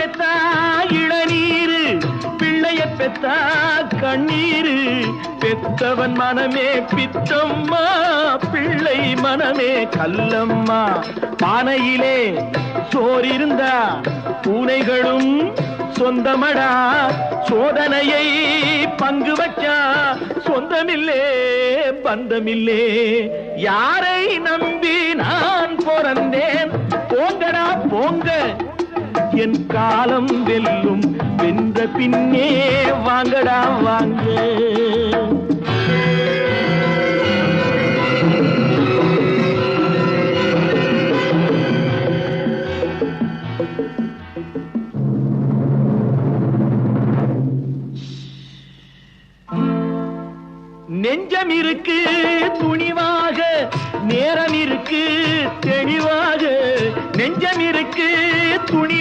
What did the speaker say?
பெத்தா இளநீரு, பிள்ளைய பெத்தா கண்ணீரு. பெத்தவன் மனமே பித்தம்மா, பிள்ளை மனமே கல்லம்மா. பானையிலே சோறிருந்தா பூனைகளும் சொந்தமடா. சோதனையை பங்கு வச்சா சொந்தமில்லே பந்தமில்லே. யாரை நம்பி நான் பிறந்தேன்? போங்கடா போங்க, என் காலம் வெல்லும். வென்ற பின்னே வாங்கடா வாங்க. நெஞ்சம் இருக்கு துணிவாக, நேரம் இருக்கு தெளிவாக. நெஞ்சம் இருக்கு துணிவாக.